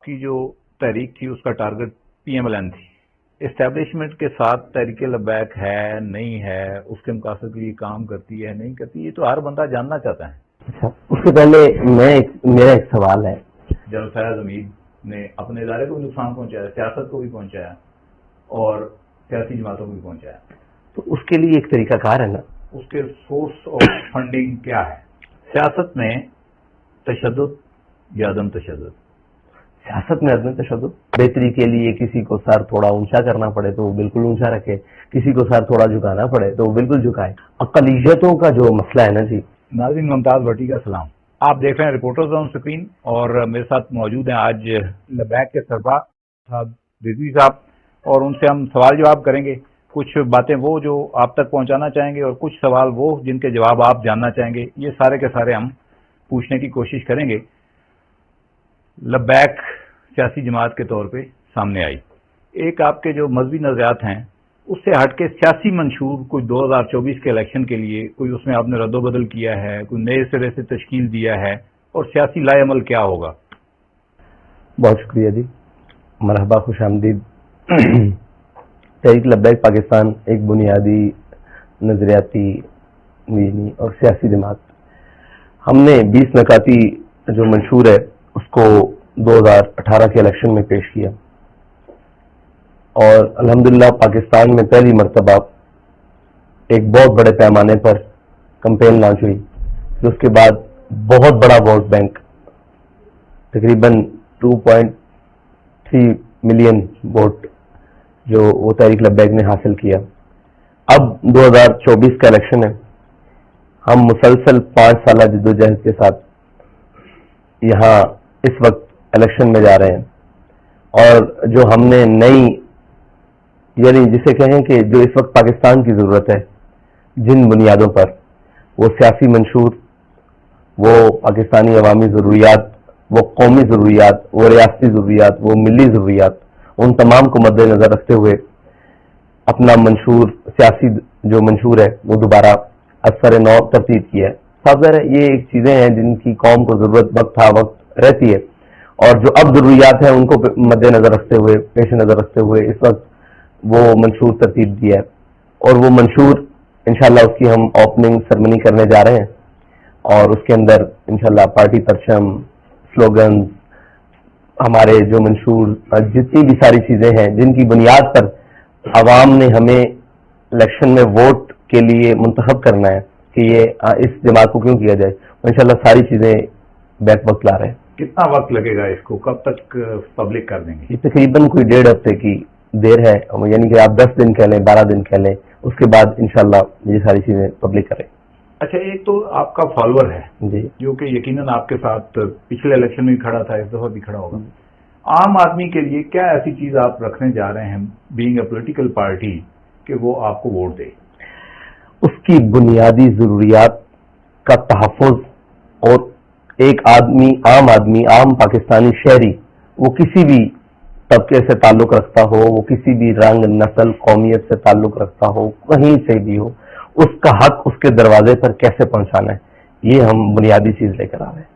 کی جو تحریک تھی اس کا ٹارگٹ PMLN تھی. اسٹیبلشمنٹ کے ساتھ تحریک لبیک ہے نہیں ہے، اس کے مقاصد کے لیے کام کرتی ہے نہیں کرتی، یہ تو ہر بندہ جاننا چاہتا ہے. اچھا، اس سے پہلے میرا ایک سوال ہے. جنرل فیاض حمید نے اپنے ادارے کو بھی نقصان پہنچایا، سیاست کو بھی پہنچایا اور سیاسی جماعتوں کو بھی پہنچایا. تو اس کے لیے ایک طریقہ کار ہے نا. اس کے سورس آف فنڈنگ کیا ہے؟ سیاست میں تشدد یا عدم تشدد؟ سیاست میں عدم تشدد. بہتری کے لیے کسی کو سر تھوڑا اونچا کرنا پڑے تو وہ بالکل اونچا رکھے، کسی کو سر تھوڑا جھکانا پڑے تو وہ بالکل جھکائے. اقلیتوں کا جو مسئلہ ہے نا جی. ناظرین، ممتاز بھٹی کا سلام. آپ دیکھ رہے ہیں رپورٹرز آن سکرین اور میرے ساتھ موجود ہیں آج لبیک کے سربراہ صاحب رضوی صاحب، اور ان سے ہم سوال جواب کریں گے. کچھ باتیں وہ جو آپ تک پہنچانا چاہیں گے اور کچھ سوال وہ جن کے جواب آپ جاننا چاہیں گے. یہ سارے کے سارے ہم پوچھنے کی کوشش کریں گے. لبیک سیاسی جماعت کے طور پہ سامنے آئی. ایک آپ کے جو مذہبی نظریات ہیں اس سے ہٹ کے سیاسی منشور کوئی 2024 کے الیکشن کے لیے کوئی اس میں آپ نے رد و بدل کیا ہے، کوئی نئے سرے سے تشکیل دیا ہے، اور سیاسی لائے عمل کیا ہوگا؟ بہت شکریہ جی، مرحبا، خوش آمدید. تحریک لبیک پاکستان ایک بنیادی نظریاتی دینی اور سیاسی جماعت. ہم نے 20 نکاتی جو منشور ہے اس کو 2018 کے الیکشن میں پیش کیا اور الحمدللہ پاکستان میں پہلی مرتبہ ایک بہت بڑے پیمانے پر کمپین لانچ ہوئی. پھر اس کے بعد بہت بڑا ووٹ بینک، تقریباً 2.3 ملین ووٹ جو وہ تحریک لبیک نے حاصل کیا. اب 2024 کا الیکشن ہے. ہم مسلسل 5 سالہ جدوجہد کے ساتھ یہاں اس وقت الیکشن میں جا رہے ہیں، اور جو ہم نے نئی، یعنی جسے کہیں کہ جو اس وقت پاکستان کی ضرورت ہے، جن بنیادوں پر وہ سیاسی منشور، وہ پاکستانی عوامی ضروریات، وہ قومی ضروریات، وہ ریاستی ضروریات، وہ ملی ضروریات، ان تمام کو مد نظر رکھتے ہوئے اپنا منشور، سیاسی جو منشور ہے وہ دوبارہ اثر نو ترتیب کیا ہے. صاحب ظاہر ہے یہ ایک چیزیں ہیں جن کی قوم کو ضرورت وقت رہتی ہے، اور جو اب ضروریات ہیں ان کو مد نظر رکھتے ہوئے، پیش نظر رکھتے ہوئے اس وقت وہ منشور ترتیب دیا ہے. اور وہ منشور انشاءاللہ اس کی ہم اوپننگ سرمنی کرنے جا رہے ہیں، اور اس کے اندر انشاءاللہ پارٹی پرچم، سلوگن، ہمارے جو منشور، جتنی بھی ساری چیزیں ہیں جن کی بنیاد پر عوام نے ہمیں الیکشن میں ووٹ کے لیے منتخب کرنا ہے کہ یہ اس جماعت کو کیوں کیا جائے، انشاءاللہ ساری چیزیں بیک وقت لا رہے ہیں. کتنا وقت لگے گا اس کو، کب تک پبلک کر دیں گے؟ یہ تقریباً کوئی 1.5 ہفتے کی دیر ہے، یعنی کہ آپ 10 دن کہہ لیں، 12 دن کہہ لیں، اس کے بعد انشاءاللہ یہ ساری چیزیں پبلک کریں. اچھا، ایک تو آپ کا فالوور ہے جی، جو کہ یقیناً آپ کے ساتھ پچھلے الیکشن میں بھی کھڑا تھا، اس دفعہ بھی کھڑا ہوگا. عام آدمی کے لیے کیا ایسی چیز آپ رکھنے جا رہے ہیں بینگ اے پولیٹیکل پارٹی کہ وہ آپ کو ووٹ دے؟ اس کی بنیادی ضروریات کا تحفظ. اور ایک آدمی، عام پاکستانی شہری، وہ کسی بھی طبقے سے تعلق رکھتا ہو، وہ کسی بھی رنگ، نسل، قومیت سے تعلق رکھتا ہو، کہیں سے بھی ہو، اس کا حق اس کے دروازے پر کیسے پہنچانا ہے، یہ ہم بنیادی چیز لے کر آ رہے ہیں.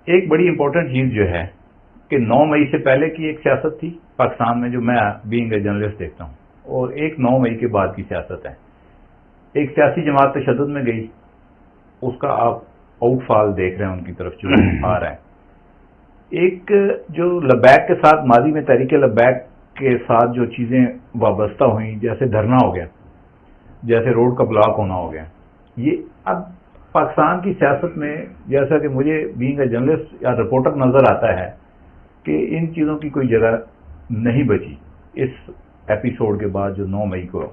ایک بڑی امپورٹنٹ چیز جو ہے کہ 9 مئی سے پہلے کی ایک سیاست تھی پاکستان میں جو میں بینگ اے جرنلسٹ دیکھتا ہوں، اور ایک 9 مئی کے بعد کی سیاست ہے. ایک سیاسی جماعت تشدد میں گئی، اس کا آپ آؤٹ فال دیکھ رہے ہیں ان کی طرف جو آ رہا ہے. ایک جو لبیک کے ساتھ ماضی میں تحریک لبیک کے ساتھ جو چیزیں وابستہ ہوئیں، جیسے دھرنا ہو گیا، جیسے روڈ کا بلاک ہونا ہو گیا، یہ اب پاکستان کی سیاست میں جیسا کہ مجھے بینگ اے جرنلسٹ یا رپورٹر نظر آتا ہے کہ ان چیزوں کی کوئی جگہ نہیں بچی اس ایپیسوڈ کے بعد جو 9 مئی کو.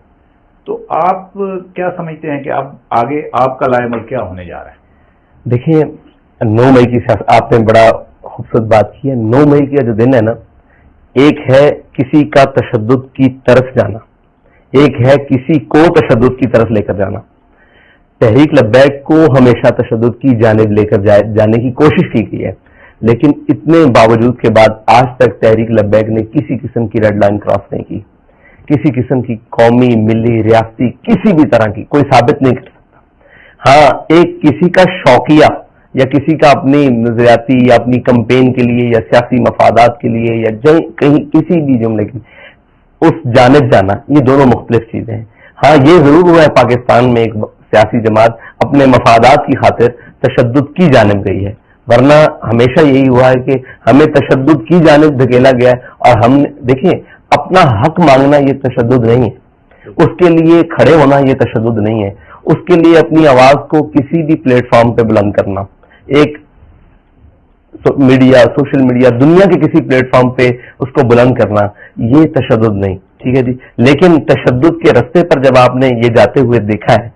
تو آپ کیا سمجھتے ہیں کہ اب آگے آپ کا لائے عمل کیا ہونے جا رہا ہے؟ دیکھیں، 9 مئی کی سیاست آپ نے بڑا خوبصورت بات کی ہے. 9 مئی کا جو دن ہے نا، ایک ہے کسی کا تشدد کی طرف جانا، ایک ہے کسی کو تشدد کی طرف لے کر جانا. تحریک لبیک کو ہمیشہ تشدد کی جانب لے کر جانے کی کوشش کی گئی ہے، لیکن اتنے باوجود کے بعد آج تک تحریک لبیک نے کسی قسم کی ریڈ لائن کراس نہیں کی. کسی قسم کی قومی، ملی، ریاستی، کسی بھی طرح کی کوئی ثابت نہیں کر سکتا. ہاں، ایک کسی کا شوقیہ یا کسی کا اپنی نظریاتی یا اپنی کمپین کے لیے یا سیاسی مفادات کے لیے یا جنگ کہیں کسی بھی جملے کی اس جانب جانا، یہ دونوں مختلف چیزیں ہیں. ہاں یہ ضرور ہوا ہے پاکستان میں ایک سیاسی جماعت اپنے مفادات کی خاطر تشدد کی جانب گئی ہے، ورنہ ہمیشہ یہی ہوا ہے کہ ہمیں تشدد کی جانب دھکیلا گیا ہے. اور ہم دیکھیں اپنا حق مانگنا یہ تشدد نہیں ہے، اس کے لیے کھڑے ہونا یہ تشدد نہیں ہے، اس کے لیے اپنی آواز کو کسی بھی پلیٹ فارم پہ بلند کرنا، ایک میڈیا، سوشل میڈیا، دنیا کے کسی پلیٹ فارم پہ اس کو بلند کرنا، یہ تشدد نہیں. ٹھیک ہے جی. لیکن تشدد کے رستے پر جب آپ نے یہ جاتے ہوئے دیکھا ہے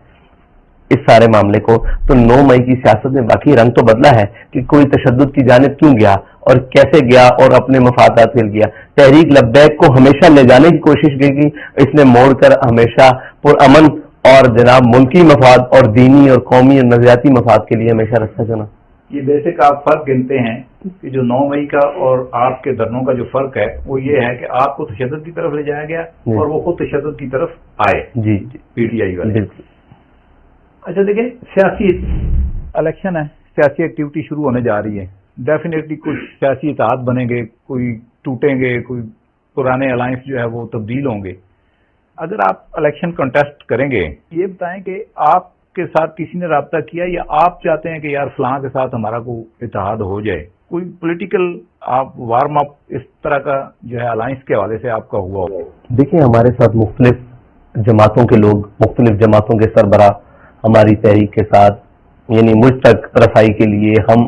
اس سارے معاملے کو، تو 9 مئی کی سیاست میں واقعی رنگ تو بدلا ہے کہ کوئی تشدد کی جانب کیوں گیا اور کیسے گیا اور اپنے مفادات کے لیے گیا. تحریک لبیک کو ہمیشہ لے جانے کی کوشش کی، اس نے موڑ کر ہمیشہ پرامن اور جناب ملکی مفاد اور دینی اور قومی اور نظریاتی مفاد کے لیے ہمیشہ رستہ چنا. یہ بیسک آپ فرق گنتے ہیں کہ جو 9 مئی کا اور آپ کے دھرنوں کا جو فرق ہے وہ یہ ہے کہ آپ کو تشدد کی طرف لے جایا گیا اور وہ خود تشدد کی طرف آئے. جی پی ٹی آئی والے. بالکل. اچھا دیکھیں، سیاسی الیکشن ہے، سیاسی ایکٹیویٹی شروع ہونے جا رہی ہے. ڈیفینیٹلی کچھ سیاسی اتحاد بنیں گے، کوئی ٹوٹیں گے، کوئی پرانے الائنس جو ہے وہ تبدیل ہوں گے. اگر آپ الیکشن کنٹیسٹ کریں گے، یہ بتائیں کہ آپ کے ساتھ کسی نے رابطہ کیا یا آپ چاہتے ہیں کہ یار فلاں کے ساتھ ہمارا کوئی اتحاد ہو جائے؟ کوئی پولیٹیکل آپ وارم اپ اس طرح کا جو ہے الائنس کے حوالے سے آپ کا ہوا ہو؟ دیکھیں ہمارے ساتھ مختلف جماعتوں کے لوگ، مختلف جماعتوں کے سربراہ ہماری تحریک کے ساتھ، یعنی مجھ تک رسائی کے لیے، ہم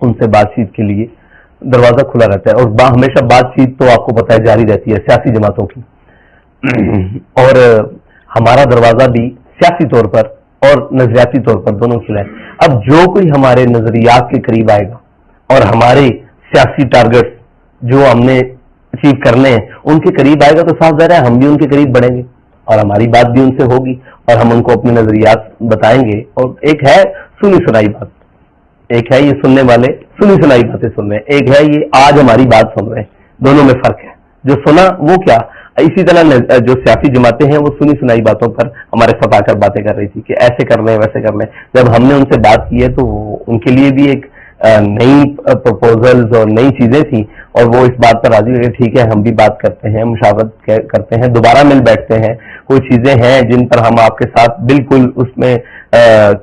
ان سے بات چیت کے لیے دروازہ کھلا رہتا ہے. اور ہمیشہ بات چیت تو آپ کو پتہ ہے جاری رہتی ہے سیاسی جماعتوں کی، اور ہمارا دروازہ بھی سیاسی طور پر اور نظریاتی طور پر دونوں کھلا ہے. اب جو کوئی ہمارے نظریات کے قریب آئے گا اور ہمارے سیاسی ٹارگٹ جو ہم نے اچیو کرنے ہیں ان کے قریب آئے گا تو صاف ظاہر ہے ہم بھی ان کے قریب بڑھیں گے اور ہماری بات بھی ان سے ہوگی اور ہم ان کو اپنے نظریات بتائیں گے. اور ایک ہے سنی سنائی بات، ایک ہے یہ سننے والے سنی سنائی باتیں سن رہے ہیں، ایک ہے یہ آج ہماری بات سن رہے ہیں. دونوں میں فرق ہے. جو سنا وہ کیا، اسی طرح جو سیاسی جماعتیں ہیں وہ سنی سنائی باتوں پر ہمارے ساتھ آ کر باتیں کر رہی تھی کہ ایسے کر لیں ویسے کر لیں. جب ہم نے ان سے بات کی ہے تو ان کے لیے بھی ایک نئی پرپوزلز اور نئی چیزیں تھیں اور وہ اس بات پر راضی ہوئے ٹھیک ہے ہم بھی بات کرتے ہیں، مشاورت کرتے ہیں، دوبارہ مل بیٹھتے ہیں. کوئی چیزیں ہیں جن پر ہم آپ کے ساتھ بالکل اس میں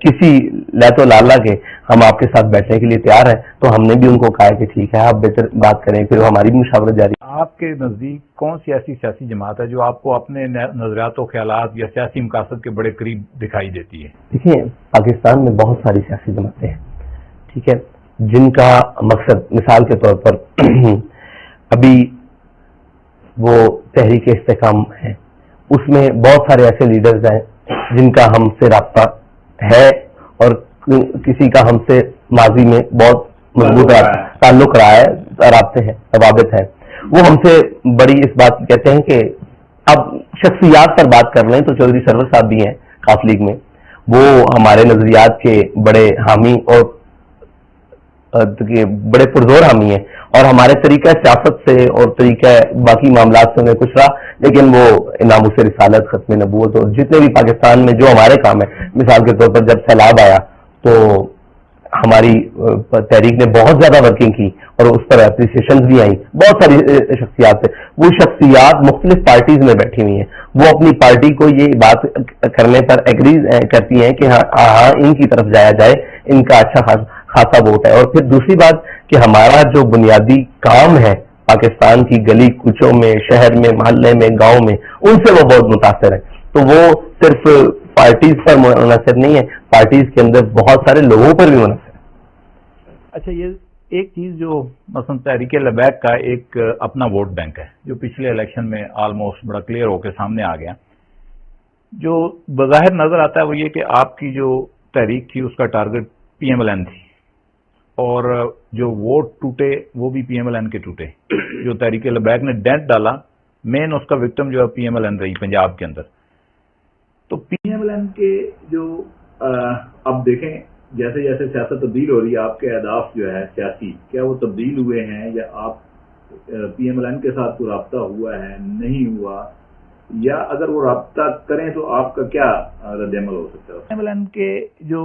کسی لہت و لالا کے ہم آپ کے ساتھ بیٹھنے کے لیے تیار ہیں. تو ہم نے بھی ان کو کہا کہ ٹھیک ہے آپ بہتر بات کریں، پھر ہماری بھی مشاورت جاری. آپ کے نزدیک کون سی ایسی سیاسی جماعت ہے جو آپ کو اپنے نظریات و خیالات یا سیاسی مقاصد کے بڑے قریب دکھائی دیتی ہے؟ دیکھیں پاکستان میں بہت ساری سیاسی جماعتیں ہیں، ٹھیک ہے، جن کا مقصد مثال کے طور پر ابھی وہ تحریک استحکام ہے، اس میں بہت سارے ایسے لیڈرز ہیں جن کا ہم سے رابطہ ہے اور کسی کا ہم سے ماضی میں بہت مضبوط تعلق رہا ہے، رابطے ہیں، روابط ہیں. وہ ہم سے بڑی اس بات کی کہتے ہیں کہ اب شخصیات پر بات کر لیں تو چودھری سرور صاحب بھی ہیں کاف لیگ میں، وہ ہمارے نظریات کے بڑے حامی اور بڑے پرزور حامی ہیں اور ہمارے طریقہ سیاست سے اور طریقہ باقی معاملات سے انہیں کچھ رہا، لیکن وہ ناموس رسالت، ختم نبوت اور جتنے بھی پاکستان میں جو ہمارے کام ہے، مثال کے طور پر جب سیلاب آیا تو ہماری تحریک نے بہت زیادہ ورکنگ کی اور اس پر اپریسیشنز بھی آئیں. بہت ساری شخصیات ہیں، وہ شخصیات مختلف پارٹیز میں بیٹھی ہوئی ہیں، وہ اپنی پارٹی کو یہ بات کرنے پر ایگری کرتی ہیں کہ ہاں ان کی طرف جایا جائے، ان کا اچھا خاصا ووٹ ہے. اور پھر دوسری بات کہ ہمارا جو بنیادی کام ہے پاکستان کی گلی کوچوں میں، شہر میں، محلے میں، گاؤں میں، ان سے وہ بہت متاثر ہے. تو وہ صرف پارٹیز پر منحصر نہیں ہے، پارٹیز کے اندر بہت سارے لوگوں پر بھی منحصر ہے. اچھا، یہ ایک چیز جو مثلا تحریک لبیک کا ایک اپنا ووٹ بینک ہے جو پچھلے الیکشن میں آلموسٹ بڑا کلیئر ہو کے سامنے آ گیا، جو بظاہر نظر آتا ہے وہ یہ کہ آپ کی جو تحریک تھی اس کا target P M L N تھی اور جو ووٹ ٹوٹے وہ بھی پی ایم ایل این کے ٹوٹے. جو تحریک لبیک نے ڈینٹ ڈالا، مین اس کا وکٹم جو ہے پی ایم ایل این رہی پنجاب کے اندر. تو پی ایم ایل این کے جو اب دیکھیں جیسے جیسے سیاست تبدیل ہو رہی ہے، آپ کے اہداف جو ہے سیاسی، کیا وہ تبدیل ہوئے ہیں یا آپ پی ایم ایل این کے ساتھ کوئی رابطہ ہوا ہے، نہیں ہوا، یا اگر وہ رابطہ کریں تو آپ کا کیا رد عمل ہو سکتا ہے؟ پی ایم ایل این کے جو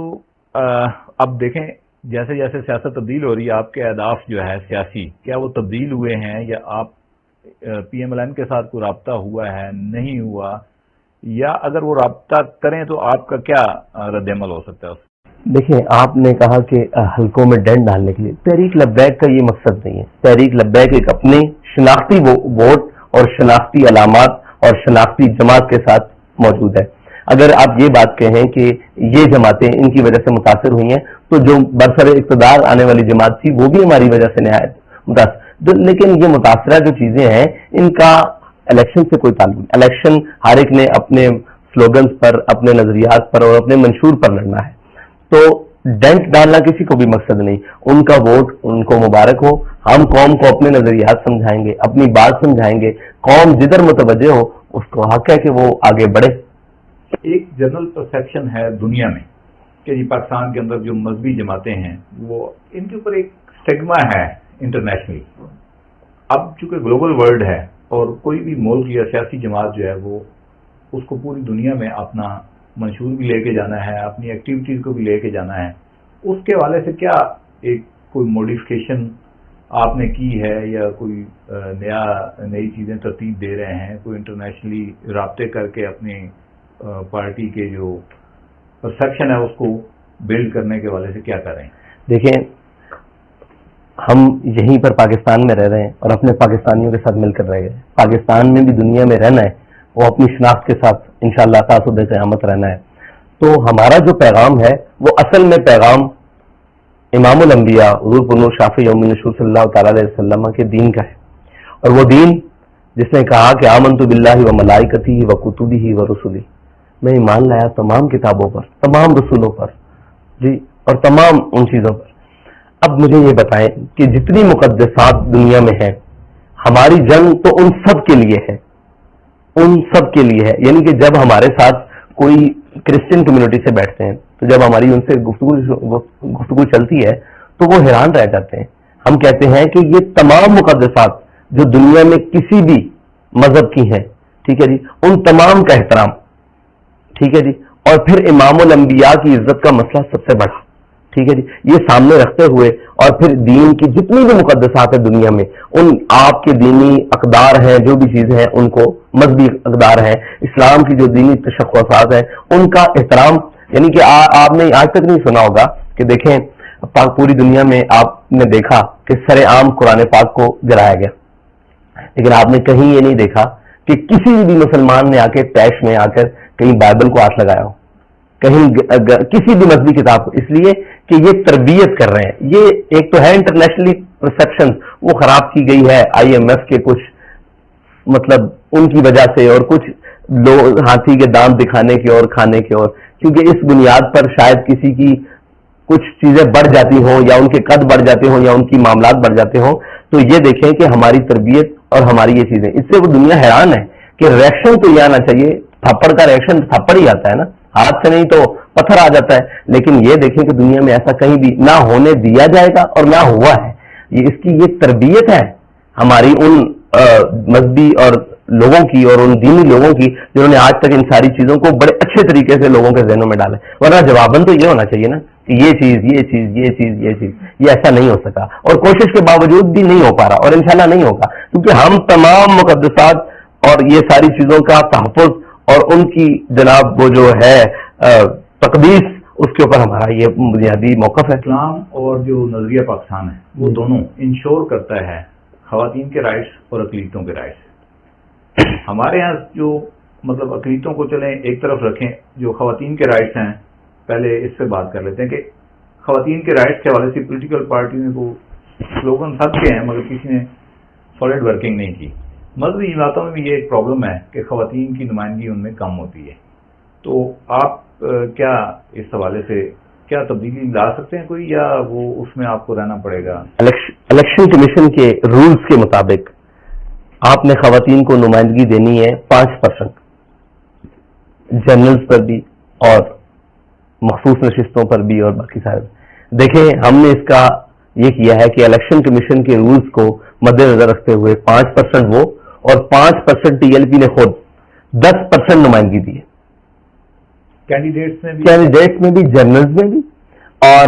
اب دیکھیں جیسے جیسے سیاست تبدیل ہو رہی ہے آپ کے اہداف جو ہے سیاسی کیا وہ تبدیل ہوئے ہیں یا آپ پی ایم ایل این کے ساتھ کوئی رابطہ ہوا ہے نہیں ہوا یا اگر وہ رابطہ کریں تو آپ کا کیا رد عمل ہو سکتا ہے؟ دیکھیں آپ نے کہا کہ حلقوں میں ڈنڈ ڈالنے کے لیے تحریک لبیک کا یہ مقصد نہیں ہے. تحریک لبیک ایک اپنے شناختی ووٹ اور شناختی علامات اور شناختی جماعت کے ساتھ موجود ہے. اگر آپ یہ بات کہیں کہ یہ جماعتیں ان کی وجہ سے متاثر ہوئی ہیں تو جو برسر اقتدار آنے والی جماعت تھی وہ بھی ہماری وجہ سے نہایت متاثر، لیکن یہ متاثرہ جو چیزیں ہیں ان کا الیکشن سے کوئی تعلق نہیں. الیکشن ہر ایک نے اپنے سلوگنز پر، اپنے نظریات پر اور اپنے منشور پر لڑنا ہے، تو ڈنٹ ڈالنا کسی کو بھی مقصد نہیں. ان کا ووٹ ان کو مبارک ہو. ہم قوم کو اپنے نظریات سمجھائیں گے، اپنی بات سمجھائیں گے. قوم جدھر متوجہ ہو اس کو حق ہے کہ وہ آگے بڑھے. ایک جنرل پرسیپشن ہے دنیا میں کہ جی پاکستان کے اندر جو مذہبی جماعتیں ہیں وہ ان کے اوپر ایک سٹیگما ہے انٹرنیشنلی. اب چونکہ گلوبل ورلڈ ہے اور کوئی بھی ملک یا سیاسی جماعت جو ہے وہ اس کو پوری دنیا میں اپنا منشور بھی لے کے جانا ہے، اپنی ایکٹیویٹیز کو بھی لے کے جانا ہے. اس کے حوالے سے کیا ایک کوئی موڈیفکیشن آپ نے کی ہے یا کوئی نئی چیزیں ترتیب دے رہے ہیں، کوئی انٹرنیشنلی رابطے کر کے اپنی پارٹی کے جو پرسیپشن ہے اس کو بلڈ کرنے کے حوالے سے کیا کر رہے ہیں؟ دیکھیں ہم یہیں پر پاکستان میں رہ رہے ہیں اور اپنے پاکستانیوں کے ساتھ مل کر رہ گئے. پاکستان میں بھی دنیا میں رہنا ہے، وہ اپنی شناخت کے ساتھ انشاءاللہ تا صبح قیامت رہنا ہے. تو ہمارا جو پیغام ہے وہ اصل میں پیغام امام الانبیاء حضور پرنور شافع یوم نشور صلی اللہ تعالی علیہ وسلم کے دین کا ہے. اور وہ دین جس نے کہا کہ آمنت باللہ و ملائکتہ و کتبہ و رسلہ، میں ایمان لایا تمام کتابوں پر، تمام رسولوں پر، جی، اور تمام ان چیزوں پر. اب مجھے یہ بتائیں کہ جتنی مقدسات دنیا میں ہیں ہماری جنگ تو ان سب کے لیے ہے، ان سب کے لیے ہے. یعنی کہ جب ہمارے ساتھ کوئی کرسچن کمیونٹی سے بیٹھتے ہیں تو جب ہماری ان سے گفتگو چلتی ہے تو وہ حیران رہ جاتے ہیں. ہم کہتے ہیں کہ یہ تمام مقدسات جو دنیا میں کسی بھی مذہب کی ہیں، ٹھیک ہے جی، ان تمام کا احترام، ٹھیک ہے جی، اور پھر امام الانبیاء کی عزت کا مسئلہ سب سے بڑا، ٹھیک ہے جی، یہ سامنے رکھتے ہوئے اور پھر دین کی جتنی بھی مقدسات ہیں دنیا میں، ان آپ کے دینی اقدار ہیں، جو بھی چیزیں ہیں ان کو، مذہبی اقدار ہیں، اسلام کی جو دینی تشخصات ہیں ان کا احترام. یعنی کہ آپ نے آج تک نہیں سنا ہوگا کہ دیکھیں پوری دنیا میں آپ نے دیکھا کہ سر عام قرآن پاک کو گرایا گیا، لیکن آپ نے کہیں یہ نہیں دیکھا کہ کسی بھی مسلمان نے آ کے پیش میں آ کر کہیں بائبل کو ہاتھ لگایا ہو، کہیں کسی بھی مذہبی کتاب کو، اس لیے کہ یہ تربیت کر رہے ہیں. یہ ایک تو ہے انٹرنیشنلی پرسیپشن وہ خراب کی گئی ہے IMF کے کچھ مطلب ان کی وجہ سے، اور کچھ لوگ ہاتھی کے دانت دکھانے کے اور کھانے کے، اور کیونکہ اس بنیاد پر شاید کسی کی کچھ چیزیں بڑھ جاتی ہوں یا ان کے قد بڑھ جاتے ہوں یا ان کی معاملات بڑھ جاتے ہوں. تو یہ دیکھیں کہ ہماری تربیت اور ہماری یہ چیزیں، اس سے وہ دنیا حیران ہے کہ ریئیکشن تو یہ آنا چاہیے. تھپڑ کا ریئیکشن تھپڑ ہی آتا ہے نا، ہاتھ سے نہیں تو پتھر آ جاتا ہے. لیکن یہ دیکھیں کہ دنیا میں ایسا کہیں بھی نہ ہونے دیا جائے گا اور نہ ہوا ہے. اس کی یہ تربیت ہے ہماری ان مذہبی اور لوگوں کی اور ان دینی لوگوں کی جنہوں نے آج تک ان ساری چیزوں کو بڑے اچھے طریقے سے لوگوں کے ذہنوں میں ڈالا. ورنہ جواباً تو یہ ہونا چاہیے نا کہ یہ چیز یہ چیز یہ چیز یہ چیز، یہ ایسا نہیں ہو سکا اور کوشش کے باوجود بھی نہیں ہو پا رہا اور انشاءاللہ نہیں ہوگا، کیونکہ ہم تمام مقدسات اور یہ ساری چیزوں کا تحفظ اور ان کی جناب وہ جو ہے تقدیس، اس کے اوپر ہمارا یہ بنیادی موقف ہے. اسلام اور جو نظریہ پاکستان ہے وہ دونوں انشور کرتا ہے خواتین کے رائٹس اور اقلیتوں کے رائٹس. ہمارے یہاں جو مطلب اقلیتوں کو چلیں ایک طرف رکھیں، جو خواتین کے رائٹس ہیں پہلے اس پہ بات کر لیتے ہیں کہ خواتین کے رائٹس کے حوالے سے پولیٹیکل پارٹی نے وہ سلوگن سب کے ہیں مگر کسی نے سالڈ ورکنگ نہیں کی. مذہبی جماعتوں میں بھی یہ ایک پرابلم ہے کہ خواتین کی نمائندگی ان میں کم ہوتی ہے. تو آپ کیا اس حوالے سے کیا تبدیلی لا سکتے ہیں کوئی، یا وہ اس میں آپ کو رہنا پڑے گا؟ الیکشن کمیشن کے رولز کے مطابق آپ نے خواتین کو نمائندگی دینی ہے 5%، جنرلز پر بھی اور مخصوص نشستوں پر بھی اور باقی سارے. دیکھیں ہم نے اس کا یہ کیا ہے کہ الیکشن کمیشن کے رولز کو مد نظر رکھتے ہوئے 5% وہ اور 5% TLP نے خود 10% نمائندگی دی ہے کینڈیڈیٹس میں بھی، جنرلز میں بھی. اور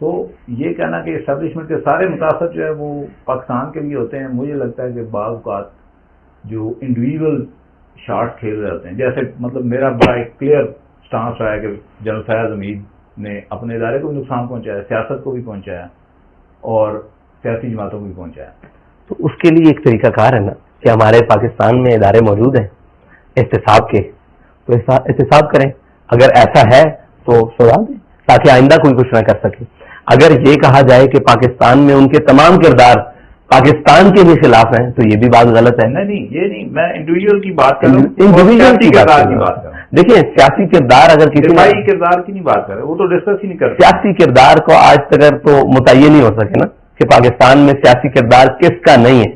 تو یہ کہنا کہ اسٹیبلشمنٹ کے سارے متاثر جو ہے وہ پاکستان کے لیے ہوتے ہیں، مجھے لگتا ہے کہ بعض اوقات جو انڈیویجول شارٹ کھیل رہے ہوتے ہیں، جیسے مطلب میرا بڑا ایک کلیئر سٹانس رہا ہے کہ جنرل فیاض حمید نے اپنے ادارے کو بھی نقصان پہنچایا، سیاست کو بھی پہنچایا اور سیاسی جماعتوں کو بھی پہنچایا. تو اس کے لیے ایک طریقہ کار ہے نا کہ ہمارے پاکستان میں ادارے موجود ہیں احتساب کے، تو احتساب کریں. اگر ایسا ہے تو سزا دیں تاکہ آئندہ کوئی کچھ نہ کر سکے. اگر یہ کہا جائے کہ پاکستان میں ان کے تمام کردار پاکستان کے بھی خلاف ہیں تو یہ بھی بات غلط ہے. نہیں یہ نہیں، میں انڈیویجول کی بات کر رہا ہوں، انڈیویجول کی کردار کی بات کر رہا ہوں. دیکھیں سیاسی کردار اگر کسی دفاعی کردار کی نہیں بات کر رہے، وہ تو ڈسکس ہی نہیں کر رہے. سیاسی کردار کو آج تک تو متعین نہیں ہو سکے نا کہ پاکستان میں سیاسی کردار کس کا نہیں ہے.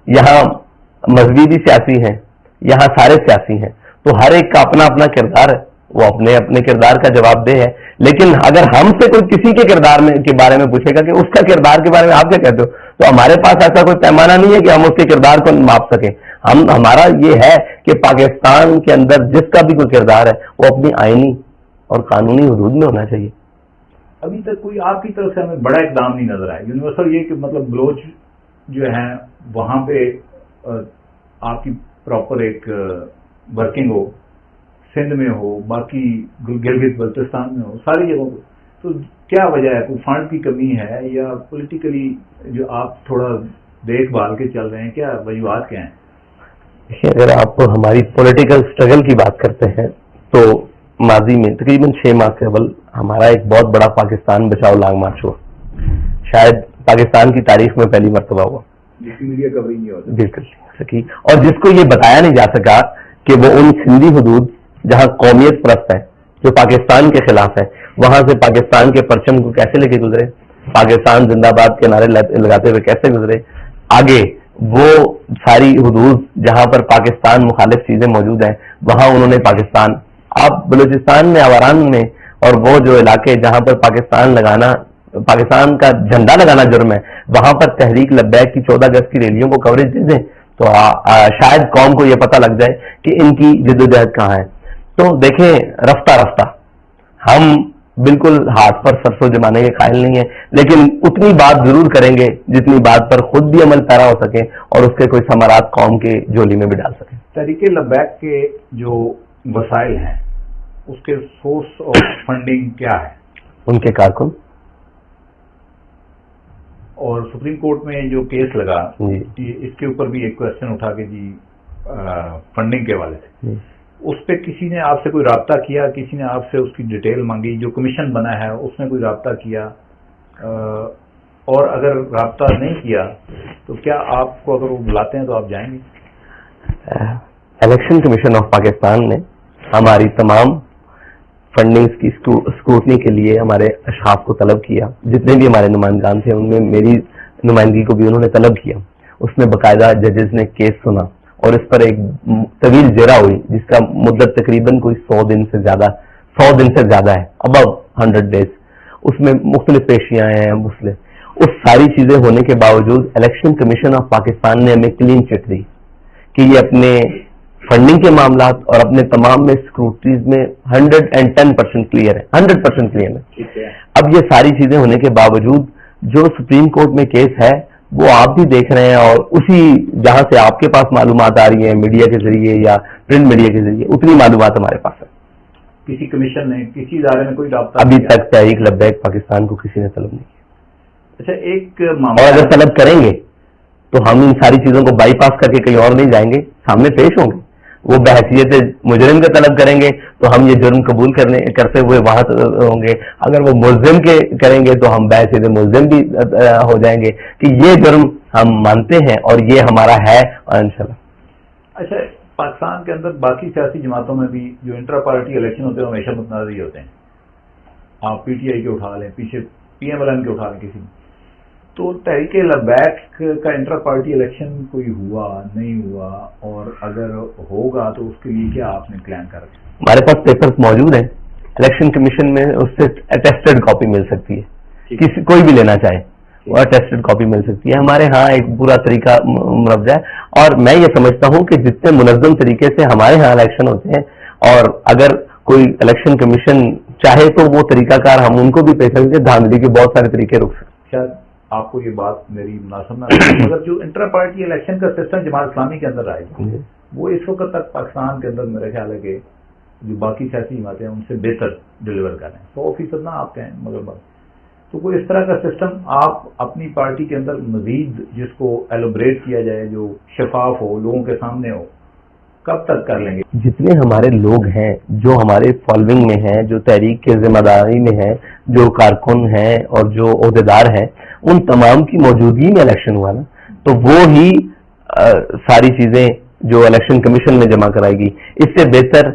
یہاں مذہبی بھی سیاسی ہیں، یہاں سارے سیاسی ہیں، تو ہر ایک کا اپنا اپنا کردار ہے، وہ اپنے اپنے کردار کا جواب دہ ہے. لیکن اگر ہم سے کوئی کسی کے کردار کے بارے میں پوچھے گا کہ اس کا کردار کے بارے میں آپ کیا کہتے ہو، تو ہمارے پاس ایسا کوئی پیمانہ نہیں ہے کہ ہم اس کے کردار کو ماپ سکیں. ہمارا یہ ہے کہ پاکستان کے اندر جس کا بھی کوئی کردار ہے وہ اپنی آئینی اور قانونی حدود میں ہونا چاہیے. ابھی تک کوئی آپ کی طرف سے ہمیں بڑا اقدام نہیں نظر آیا. یونیورسل یہ کہ مطلب بلوچ جو ہیں وہاں پہ آپ کی پراپر ایک ورکنگ ہو، سندھ میں ہو، باقی گلگت بلتستان میں ہو، ساری جگہوں پہ. تو کیا وجہ ہے؟ کوئی فنڈ کی کمی ہے یا پولیٹیکلی جو آپ تھوڑا دیکھ بھال کے چل رہے ہیں؟ کیا وجوہات کیا ہیں؟ اگر آپ ہماری پولیٹیکل اسٹرگل کی بات کرتے ہیں تو ماضی میں تقریباً 6 ماہ قبل ہمارا ایک بہت بڑا پاکستان بچاؤ لانگ مارچ ہوا، شاید پاکستان کی تاریخ میں پہلی مرتبہ ہوا، جس کی میڈیا کوریج نہیں ہوتی بالکل سکی، اور جس کو یہ بتایا نہیں جا سکا کہ وہ ان سندھی حدود جہاں قومیت پرست ہے جو پاکستان کے خلاف ہے، وہاں سے پاکستان کے پرچم کو کیسے لے کے گزرے، پاکستان زندہ باد کے نعرے لگاتے ہوئے کیسے گزرے آگے. وہ ساری حدود جہاں پر پاکستان مخالف چیزیں موجود ہیں وہاں انہوں نے پاکستان، آپ بلوچستان میں آواران میں اور وہ جو علاقے جہاں پر پاکستان کا جھنڈا لگانا جرم ہے وہاں پر تحریک لبیک کی 14 اگست کی ریلیوں کو کوریج دے دیں تو شاید قوم کو یہ پتہ لگ جائے کہ ان کی جدوجہد کہاں ہے. تو دیکھیں رفتہ رفتہ ہم بالکل ہاتھ پر سرسوں جمانے کے قائل نہیں ہیں، لیکن اتنی بات ضرور کریں گے جتنی بات پر خود بھی عمل پیرا ہو سکے اور اس کے کوئی ثمرات قوم کے جولی میں بھی ڈال سکیں. تحریک لبیک کے جو وسائل ہیں اس کے سورس آف فنڈنگ کیا ہے؟ ان کے کارکن. اور سپریم کورٹ میں جو کیس لگا جی اس کے اوپر بھی ایک کوشچن اٹھا کہ جی فنڈنگ کے حوالے سے اس پہ کسی نے آپ سے کوئی رابطہ کیا؟ کسی نے آپ سے اس کی ڈیٹیل مانگی؟ جو کمیشن بنا ہے اس نے کوئی رابطہ کیا؟ اور اگر رابطہ نہیں کیا تو کیا آپ کو اگر وہ بلاتے ہیں تو آپ جائیں گے؟ الیکشن کمیشن آف پاکستان نے ہماری تمام فنڈنگز کی اسکروٹنی کے لیے ہمارے اشخاص کو طلب کیا، جتنے بھی ہمارے نمائندگان تھے ان میں میری نمائندگی کو بھی انہوں نے طلب کیا. اس میں باقاعدہ ججز نے کیس سنا اور اس پر ایک طویل جرا ہوئی جس کا مدت تقریباً کوئی 100 دن سے زیادہ ہے، ابو 100 days. اس میں مختلف پیشیاں ہیں مختلف. اس ساری چیزیں ہونے کے باوجود الیکشن کمیشن آف پاکستان نے ہمیں کلین چٹ دی کہ یہ اپنے فنڈنگ کے معاملات اور اپنے تمام میں اسکروٹریز میں 110% کلیئر ہے، 100% کلیئر ہے. اب یہ ساری چیزیں ہونے کے باوجود جو سپریم کورٹ میں کیس ہے وہ آپ بھی دیکھ رہے ہیں، اور اسی جہاں سے آپ کے پاس معلومات آ رہی ہیں میڈیا کے ذریعے یا پرنٹ میڈیا کے ذریعے اتنی معلومات ہمارے پاس ہے. کسی کمیشن نے کسی ادارے میں کوئی رابطہ ابھی تک تحریک لبیک پاکستان کو کسی نے طلب نہیں کیا. اچھا ایک اور اگر طلب کریں گے تو ہم ان ساری چیزوں کو بائی پاس کر کے کہیں اور نہیں جائیں گے، سامنے پیش ہوں گے. وہ بحیثیت مجرم کا طلب کریں گے تو ہم یہ جرم قبول کرتے ہوئے وہاں ہوں گے. اگر وہ ملزم کے کریں گے تو ہم بحیثیت ملزم بھی ہو جائیں گے کہ یہ جرم ہم مانتے ہیں اور یہ ہمارا ہے اور انشاءاللہ. اچھا پاکستان کے اندر باقی سیاسی جماعتوں میں بھی جو انٹرا پارٹی الیکشن ہوتے ہیں ہمیشہ متنازع ہوتے ہیں. آپ پی ٹی آئی کے اٹھا لیں، پیچھے پی ایم ایل این کے اٹھا لیں کسی میں. تو تحریک لبیک کا انٹرا پارٹی الیکشن کوئی ہوا نہیں ہوا، اور اگر ہوگا تو اس کے لیے کیا آپ نے پلان کر رکھا؟ ہمارے پاس پیپرز موجود ہیں، الیکشن کمیشن میں اس سے اٹیسٹڈ کاپی مل سکتی ہے، کوئی بھی لینا چاہے وہ اٹیسٹڈ کاپی مل سکتی ہے. ہمارے ہاں ایک پورا طریقہ منظم ہے، اور میں یہ سمجھتا ہوں کہ جتنے منظم طریقے سے ہمارے ہاں الیکشن ہوتے ہیں، اور اگر کوئی الیکشن کمیشن چاہے تو وہ طریقہ کار ہم ان کو بھی پیش کریں گے, دھاندلی کے بہت سارے طریقے رک سکتے. شاید آپ کو یہ بات میری مناسب نہ لگے, مگر جو انٹرا پارٹی الیکشن کا سسٹم جماعت اسلامی کے اندر آئے گا وہ اس وقت تک پاکستان کے اندر میرا خیال ہے کہ جو باقی سیاسی جماعتیں ہیں ان سے بہتر ڈلیور کر رہے ہیں. 100% نہ آپ کہیں مگر بات تو کوئی اس طرح کا سسٹم آپ اپنی پارٹی کے اندر مزید جس کو ایلوبریٹ کیا جائے, جو شفاف ہو, لوگوں کے سامنے ہو, کب تک کر لیں گے؟ جتنے ہمارے لوگ ہیں جو ہمارے فالوئنگ میں ہیں, جو تحریک کے ذمہ داری میں ہیں, جو کارکن ہیں اور جو عہدیدار ہیں, ان تمام کی موجودگی میں الیکشن ہوا نا, تو وہ ہی ساری چیزیں جو الیکشن کمیشن میں جمع کرائے گی. اس سے بہتر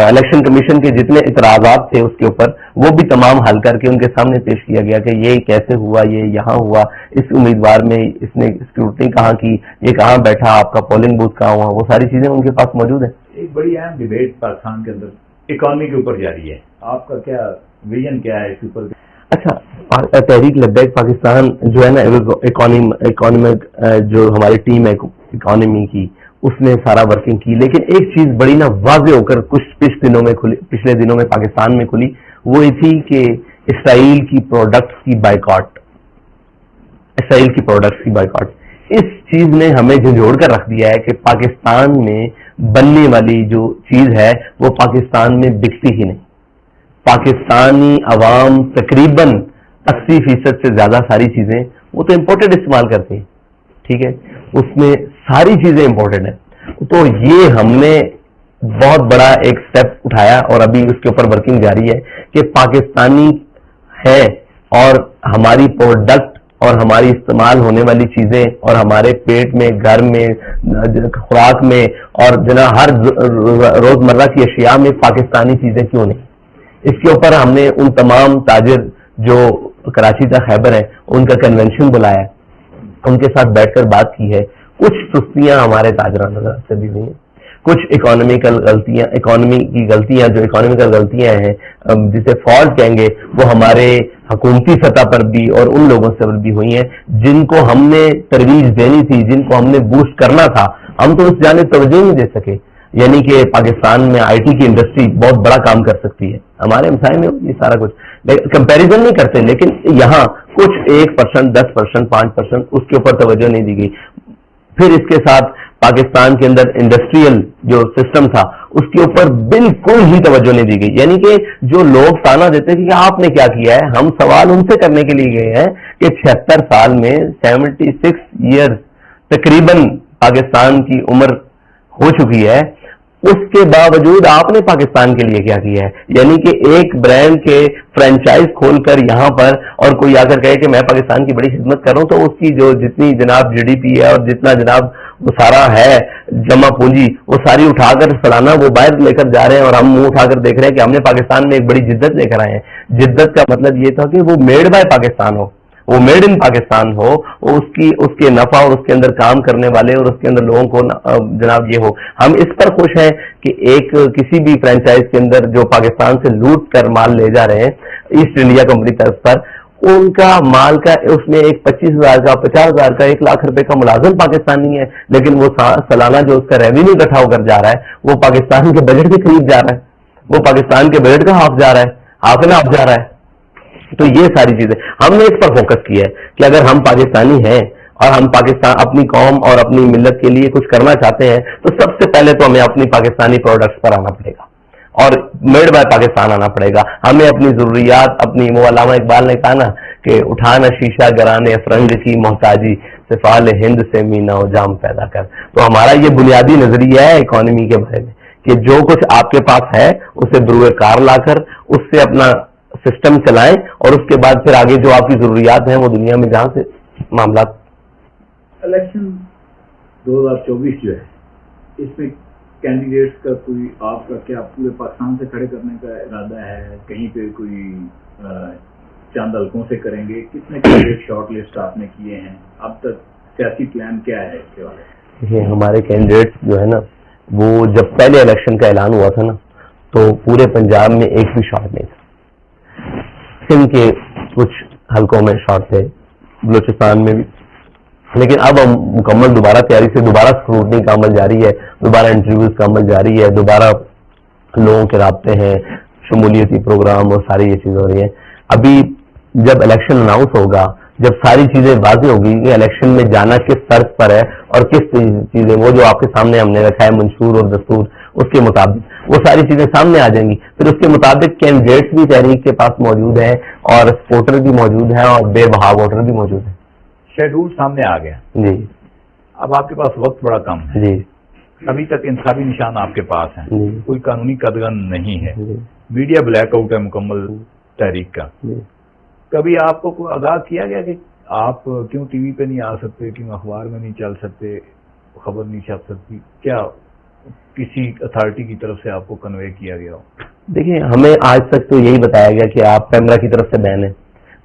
الیکشن کمیشن کے جتنے اعتراضات تھے اس کے اوپر وہ بھی تمام حل کر کے ان کے سامنے پیش کیا گیا کہ یہ کیسے ہوا, یہ یہاں ہوا, اس امیدوار میں اس نے اسکروٹنی کہاں کی, یہ کہاں بیٹھا, آپ کا پولنگ بوتھ کہاں ہوا, وہ ساری چیزیں ان کے پاس موجود ہیں. ایک بڑی اہم ڈیبیٹ پاکستان کے اندر اکانومی کے اوپر جاری ہے, آپ کا کیا ویژن کیا ہے اس کے اوپر؟ اچھا, تحریک لبیک پاکستان جو ہے نا اکانومک جو ہماری ٹیم ہے اکانومی کی, اس نے سارا ورکنگ کی, لیکن ایک چیز بڑی نا واضح ہو کر کچھ پچھلے دنوں میں پاکستان میں کھلی, وہ یہ تھی کہ اسرائیل کی پروڈکٹس کی بائیکاٹ. اس چیز نے ہمیں جھنجھوڑ کر رکھ دیا ہے کہ پاکستان میں بننے والی جو چیز ہے وہ پاکستان میں بکتی ہی نہیں. پاکستانی عوام تقریباً 80% سے زیادہ ساری چیزیں وہ تو امپورٹڈ استعمال کرتے ہیں, ٹھیک ہے, اس میں ساری چیزیں امپورٹنٹ ہیں. تو یہ ہم نے بہت بڑا ایک سٹیپ اٹھایا اور ابھی اس کے اوپر ورکنگ جاری ہے کہ پاکستانی ہے اور ہماری پروڈکٹ اور ہماری استعمال ہونے والی چیزیں اور ہمارے پیٹ میں, گھر میں, خوراک میں اور جناب ہر روزمرہ کی اشیاء میں پاکستانی چیزیں کیوں نہیں. اس کے اوپر ہم نے ان تمام تاجر جو کراچی کا خیبر ہے ان کا کنونشن بلایا, ان کے ساتھ بیٹھ کر بات کی ہے. کچھ سستیاں ہمارے تاجران سے بھی ہوئی ہیں, کچھ اکانومی کی غلطیاں ہیں جسے فالٹ کہیں گے, وہ ہمارے حکومتی سطح پر بھی اور ان لوگوں سے بھی ہوئی ہیں جن کو ہم نے ترویج دینی تھی, جن کو ہم نے بوسٹ کرنا تھا, ہم تو اس جانب توجہ نہیں دے سکے. یعنی کہ پاکستان میں آئی ٹی کی انڈسٹری بہت بڑا کام کر سکتی ہے, ہمارے ہمسائے میں یہ سارا کچھ کمپیریزن نہیں کرتے, لیکن یہاں کچھ 1%, 10%, 5% اس کے اوپر توجہ نہیں دی گئی. پھر اس کے ساتھ پاکستان کے اندر انڈسٹریل جو سسٹم تھا اس کے اوپر بالکل ہی توجہ نہیں دی گئی. یعنی کہ جو لوگ تانا دیتے ہیں کہ آپ نے کیا کیا ہے, ہم سوال ان سے کرنے کے لیے گئے ہیں کہ 76 سال میں 76 ایئرز تقریباً پاکستان کی عمر ہو چکی ہے, اس کے باوجود آپ نے پاکستان کے لیے کیا کیا ہے. یعنی کہ ایک برانڈ کے فرینچائز کھول کر یہاں پر اور کوئی آ کر کہے کہ میں پاکستان کی بڑی خدمت کر رہا ہوں, تو اس کی جو جتنی جناب جی ڈی پی ہے اور جتنا جناب وہ سارا ہے جمع پونجی, وہ ساری اٹھا کر سالانہ وہ باہر لے کر جا رہے ہیں اور ہم منہ اٹھا کر دیکھ رہے ہیں کہ ہم نے پاکستان میں ایک بڑی جدت لے کر آئے ہیں. جدت کا مطلب یہ تھا کہ وہ میڈ بائی پاکستان ہو, وہ میڈ ان پاکستان ہو, اس کے نفع اور اس کے اندر کام کرنے والے اور اس کے اندر لوگوں کو جناب یہ ہو. ہم اس پر خوش ہیں کہ ایک کسی بھی فرینچائز کے اندر جو پاکستان سے لوٹ کر مال لے جا رہے ہیں ایسٹ انڈیا کمپنی طرف پر, ان کا مال کا اس میں ایک 25,000 کا 50,000 کا 1 لاکھ روپے کا ملازم پاکستانی ہے, لیکن وہ سالانہ جو اس کا ریونیو اکٹھا ہو کر جا رہا ہے وہ پاکستان کے بجٹ کے قریب جا رہا ہے, وہ پاکستان کے بجٹ کا ہاف جا رہا ہے, ہاف اینڈ ہاف جا رہا ہے. تو یہ ساری چیزیں ہم نے اس پر فوکس کیا ہے کہ اگر ہم پاکستانی ہیں اور ہم پاکستان اپنی قوم اور اپنی ملت کے لیے کچھ کرنا چاہتے ہیں تو سب سے پہلے تو ہمیں اپنی پاکستانی پروڈکٹس پر آنا پڑے گا اور میڈ بائی پاکستان آنا پڑے گا. ہمیں اپنی ضروریات, اپنی وہ علامہ اقبال نے کہا نا کہ اٹھانا شیشہ گرانے فرنگ کی محتاجی, سفال ہند سے مینا و جام پیدا کر. تو ہمارا یہ بنیادی نظریہ ہے اکانومی کے بارے میں کہ جو کچھ آپ کے پاس ہے اسے بروئے کار لا کر اس سے اپنا سسٹم چلائیں اور اس کے بعد پھر آگے جو آپ کی ضروریات ہیں وہ دنیا میں جہاں سے معاملات. الیکشن 2024 جو ہے اس میں کینڈیڈیٹس کا کوئی آپ کا کیا پورے پاکستان سے کھڑے کرنے کا ارادہ ہے, کہیں پہ کوئی چند حلقوں سے کریں گے, کتنے کینڈیڈیٹ شارٹ لسٹ آپ نے کیے ہیں اب تک, سیاسی پلان کیا ہے اس کے بارے میں؟ ہمارے کینڈیڈیٹس جو ہے نا وہ جب پہلے الیکشن کا اعلان ہوا تھا نا تو پورے پنجاب میں ایک بھی شارٹ نہیں تھا. سندھ کے کچھ حلقوں میں شارٹ تھے, بلوچستان میں بھی, لیکن اب ہم مکمل دوبارہ تیاری سے دوبارہ اسکروٹنی کا عمل جاری ہے, دوبارہ انٹرویوز کا عمل جاری ہے, دوبارہ لوگوں کے رابطے ہیں, شمولیتی پروگرام اور ساری یہ چیزیں ہو رہی ہیں. ابھی جب الیکشن اناؤنس ہوگا, جب ساری چیزیں واضح ہوگی کہ الیکشن میں جانا کس طرز پر ہے اور کس چیزیں, وہ جو آپ کے سامنے ہم نے رکھا ہے منشور اور دستور, اس کے مطابق وہ ساری چیزیں سامنے آ جائیں گی. پھر اس کے مطابق کینڈیڈیٹس بھی تحریک کے پاس موجود ہیں اور سپورٹر بھی موجود ہیں اور بے بہا ووٹر بھی موجود ہیں. شیڈول سامنے آ گیا جی. اب آپ کے پاس وقت بڑا کم ہے. جی. ابھی تک انتخابی نشان آپ کے پاس ہیں, جی. کوئی قانونی قدغن نہیں ہے. جی. میڈیا بلیک آؤٹ ہے مکمل تحریک کا. جی. کبھی آپ کو کوئی آگاہ کیا گیا کہ آپ کیوں ٹی وی پہ نہیں آ سکتے, کیوں اخبار میں نہیں چل سکتے, خبر نہیں چھپ سکتی؟ کیا کسی اتھارٹی کی طرف سے آپ کو کنوے کیا گیا ہو؟ دیکھیے, ہمیں آج تک تو یہی بتایا گیا کہ آپ پیمرا کی طرف سے بین ہے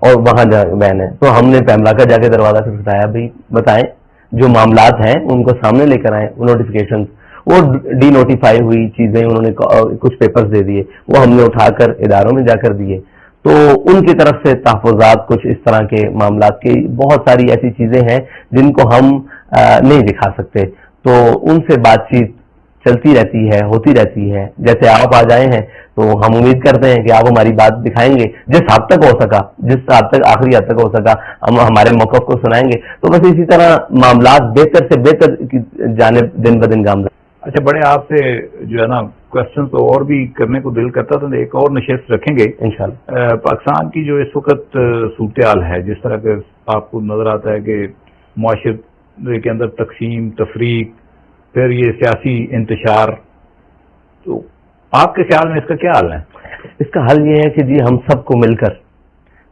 اور وہاں بین ہے, تو ہم نے پیمرا کا جا کے دروازہ سے بتایا بھائی بتائیں جو معاملات ہیں ان کو سامنے لے کر آئیں. وہ نوٹیفیکیشن, وہ ڈی نوٹیفائی ہوئی چیزیں انہوں نے کچھ پیپرز دے دیے, وہ ہم نے اٹھا کر اداروں میں جا کر دیے. تو ان کی طرف سے تحفظات, کچھ اس طرح کے معاملات کی بہت ساری ایسی چیزیں ہیں جن کو ہم نہیں دکھا سکتے, تو ان سے بات چیت چلتی رہتی ہے, ہوتی رہتی ہے. جیسے آپ آ جائے ہیں تو ہم امید کرتے ہیں کہ آپ ہماری بات دکھائیں گے جس حد تک ہو سکا, جس حد تک آخری حد تک ہو سکا ہم ہمارے موقف کو سنائیں گے. تو بس اسی طرح معاملات بہتر سے بہتر جانب دن بدن گامزن. اچھا, بڑے آپ سے جو ہے نا کوشچن تو اور بھی کرنے کو دل کرتا تھا, ایک اور نشست رکھیں گے انشاءاللہ. پاکستان کی جو اس وقت صورتحال ہے, جس طرح کے آپ کو نظر آتا ہے کہ معاشرے کے اندر تقسیم تفریق, پھر یہ سیاسی انتشار, تو آپ کے خیال میں اس کا کیا حل ہے؟ اس کا حل یہ ہے کہ جی ہم سب کو مل کر,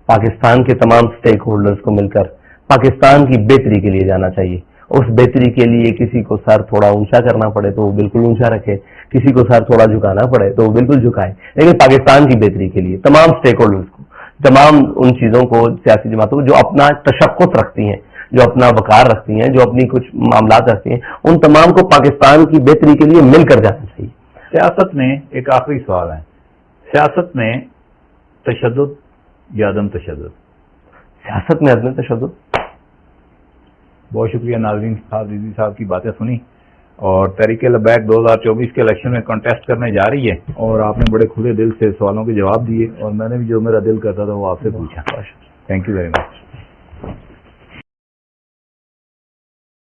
پاکستان کے تمام سٹیک ہولڈرز کو مل کر پاکستان کی بہتری کے لیے جانا چاہیے. اس بہتری کے لیے کسی کو سر تھوڑا اونچا کرنا پڑے تو وہ بالکل اونچا رکھے, کسی کو سر تھوڑا جھکانا پڑے تو وہ بالکل جھکائے, لیکن پاکستان کی بہتری کے لیے تمام سٹیک ہولڈرز کو, تمام ان چیزوں کو, سیاسی جماعتوں کو جو اپنا تشخص رکھتی ہیں, جو اپنا وقار رکھتی ہیں, جو اپنی کچھ معاملات رکھتی ہیں, ان تمام کو پاکستان کی بہتری کے لیے مل کر جانا چاہیے. سیاست میں ایک آخری سوال ہے, سیاست میں تشدد یا عدم تشدد؟ سیاست میں عدم تشدد. بہت شکریہ ناظرین صاحب کی باتیں سنی, اور تحریک لبیک 2024 کے الیکشن میں کنٹیسٹ کرنے جا رہی ہے, اور آپ نے بڑے کھلے دل سے سوالوں کے جواب دیے, اور میں نے بھی جو میرا دل کرتا تھا وہ آپ سے پوچھا. Thank you very much.